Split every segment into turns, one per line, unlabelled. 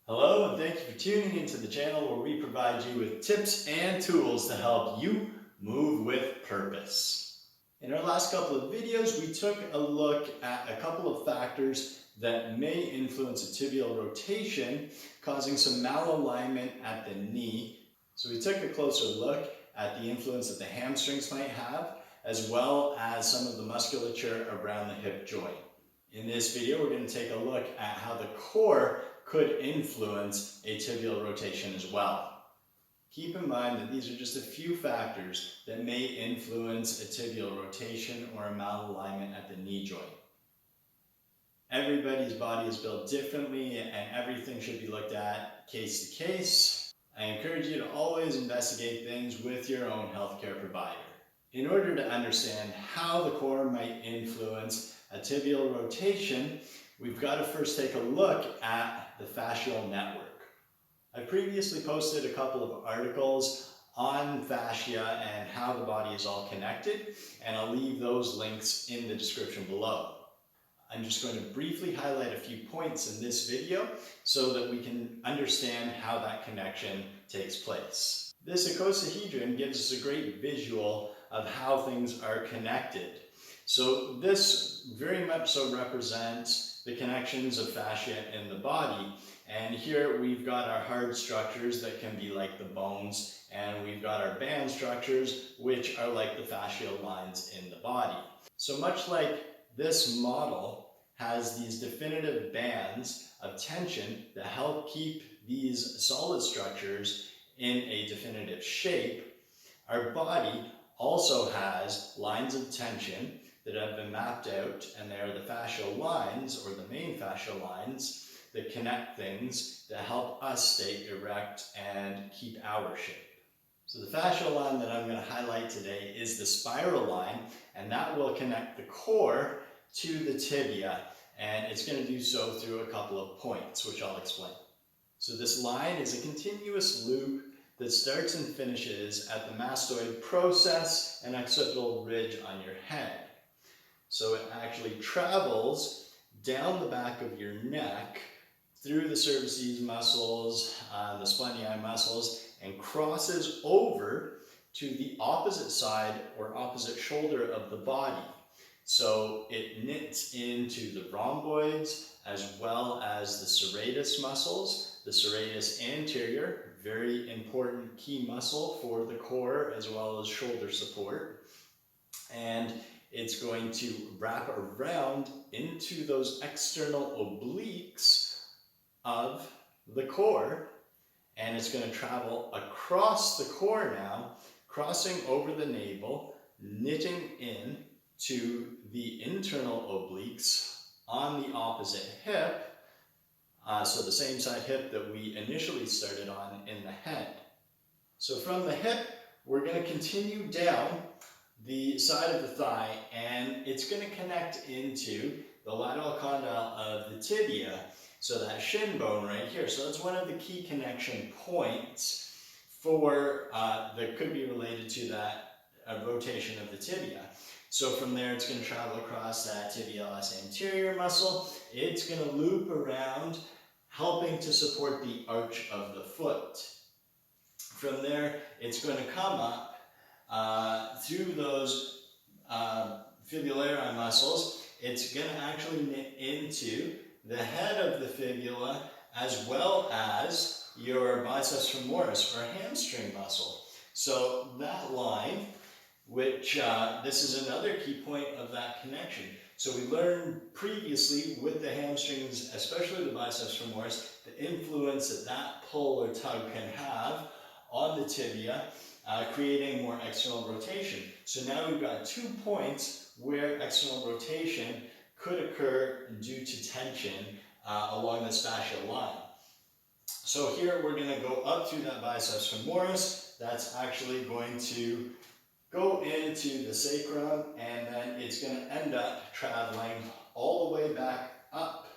Hello, and thank you for tuning into the channel where we provide you with tips and tools to help you move with purpose. In our last couple of videos, we took a look at a couple of factors that may influence a tibial rotation, causing some malalignment at the knee. So we took a closer look at the influence that the hamstrings might have, as well as some of the musculature around the hip joint. In this video, we're going to take a look at how the core could influence a tibial rotation as well. Keep in mind that these are just a few factors that may influence a tibial rotation or a malalignment at the knee joint. Everybody's body is built differently and everything should be looked at case to case. I encourage you to always investigate things with your own healthcare provider. In order to understand how the core might influence a tibial rotation, we've got to first take a look at the fascial network. I previously posted a couple of articles on fascia and how the body is all connected, and I'll leave those links in the description below. I'm just going to briefly highlight a few points in this video so that we can understand how that connection takes place. This icosahedron gives us a great visual of how things are connected. So this very much so represents the connections of fascia in the body. And here we've got our hard structures that can be like the bones, and we've got our band structures, which are like the fascial lines in the body. So much like this model has these definitive bands of tension that help keep these solid structures in a definitive shape, our body also has lines of tension that have been mapped out, and they are the fascial lines, or the main fascial lines, that connect things that help us stay erect and keep our shape. So the fascial line that I'm going to highlight today is the spiral line, and that will connect the core to the tibia, and it's going to do so through a couple of points, which I'll explain. So this line is a continuous loop that starts and finishes at the mastoid process and occipital ridge on your head. So it actually travels down the back of your neck through the cervices muscles, the spleniae muscles, and crosses over to the opposite side or opposite shoulder of the body. So it knits into the rhomboids as well as the serratus muscles, the serratus anterior, very important key muscle for the core as well as shoulder support. And it's going to wrap around into those external obliques of the core, and it's going to travel across the core now, crossing over the navel, knitting in to the internal obliques on the opposite hip, so the same side hip that we initially started on in the head. So from the hip, we're going to continue down the side of the thigh, and it's going to connect into the lateral condyle of the tibia, so that shin bone right here. So that's one of the key connection points for that could be related to that rotation of the tibia. So from there, it's going to travel across that tibialis anterior muscle. It's going to loop around, helping to support the arch of the foot. From there, it's going to come up through those fibulari muscles. It's going to actually knit into the head of the fibula as well as your biceps femoris or hamstring muscle. So that line, which this is another key point of that connection. So we learned previously with the hamstrings, especially the biceps femoris, the influence that that pull or tug can have on the tibia, creating more external rotation. So now we've got 2 points where external rotation could occur due to tension along this fascial line. So here we're going to go up through that biceps femoris. That's actually going to go into the sacrum, and then it's going to end up traveling all the way back up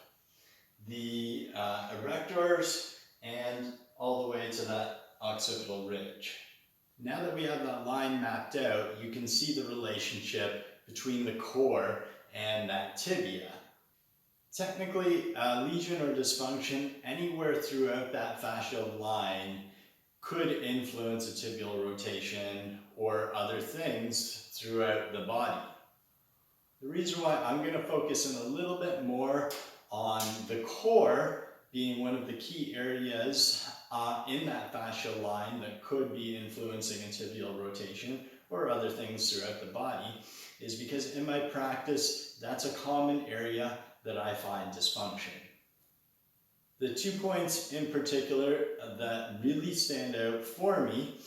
the erectors and all the way to that occipital ridge. Now that we have that line mapped out, you can see the relationship between the core and that tibia. Technically, a lesion or dysfunction anywhere throughout that fascial line could influence a tibial rotation or other things throughout the body. The reason why I'm going to focus in a little bit more on the core being one of the key areas in that fascial line that could be influencing a tibial rotation or other things throughout the body is because in my practice, that's a common area that I find dysfunction. The 2 points in particular that really stand out for me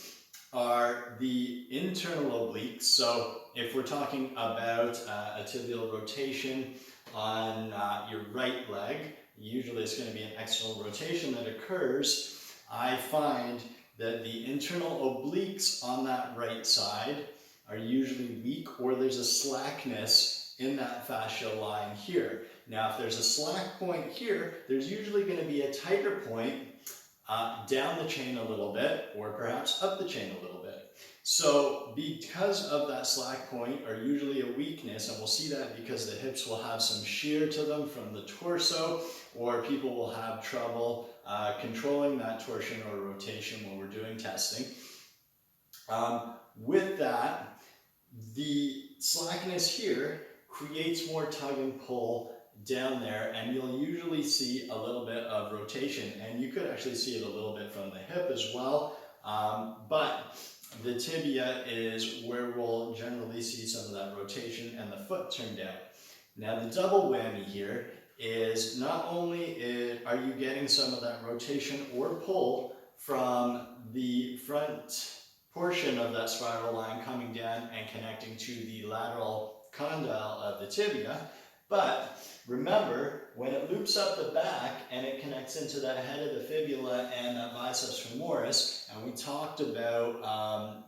are the internal obliques. So if we're talking about a tibial rotation on your right leg, usually it's going to be an external rotation that occurs. I find that the internal obliques on that right side are usually weak, or there's a slackness in that fascial line here. Now, if there's a slack point here, there's usually going to be a tighter point down the chain a little bit, or perhaps up the chain a little bit. So because of that slack point are usually a weakness, and we'll see that because the hips will have some shear to them from the torso, or people will have trouble controlling that torsion or rotation when we're doing testing. With that, the slackness here creates more tug and pull down there, and you'll usually see a little bit of rotation, and you could actually see it a little bit from the hip as well, but the tibia is where we'll generally see some of that rotation and the foot turned out. Now the double whammy here is not only are you getting some of that rotation or pull from the front portion of that spiral line coming down and connecting to the lateral condyle of the tibia, but remember, when it loops up the back and it connects into that head of the fibula and that biceps femoris, and we talked about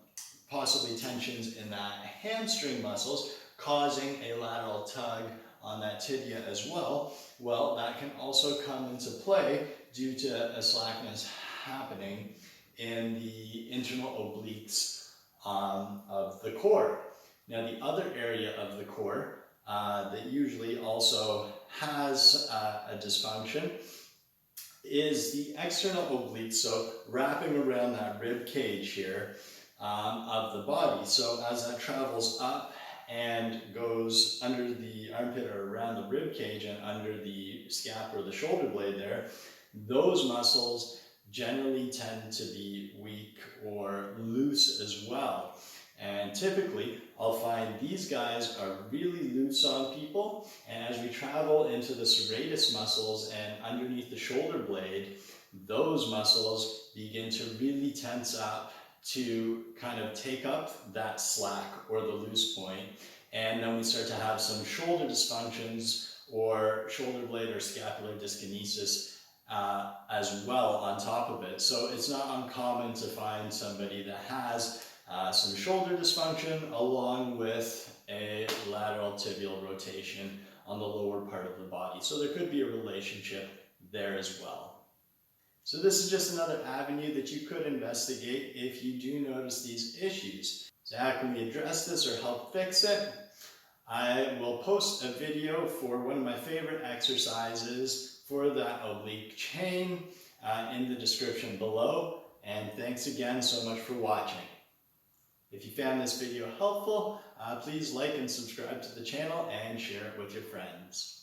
possibly tensions in that hamstring muscles causing a lateral tug on that tibia as well, well, that can also come into play due to a slackness happening in the internal obliques of the core. Now, the other area of the core that usually also has a dysfunction is the external obliques, so wrapping around that rib cage here of the body. So as that travels up and goes under the armpit or around the rib cage and under the scap or the shoulder blade there, those muscles generally tend to be weak or loose as well. And typically, I'll find these guys are really loose on people, and as we travel into the serratus muscles and underneath the shoulder blade, those muscles begin to really tense up to kind of take up that slack or the loose point, and then we start to have some shoulder dysfunctions or shoulder blade or scapular dyskinesis as well on top of it. So it's not uncommon to find somebody that has some shoulder dysfunction along with a lateral tibial rotation on the lower part of the body. So there could be a relationship there as well. So this is just another avenue that you could investigate if you do notice these issues. So how can we address this or help fix it? I will post a video for one of my favorite exercises for that oblique chain in the description below. And thanks again so much for watching. If you found this video helpful, please like and subscribe to the channel and share it with your friends.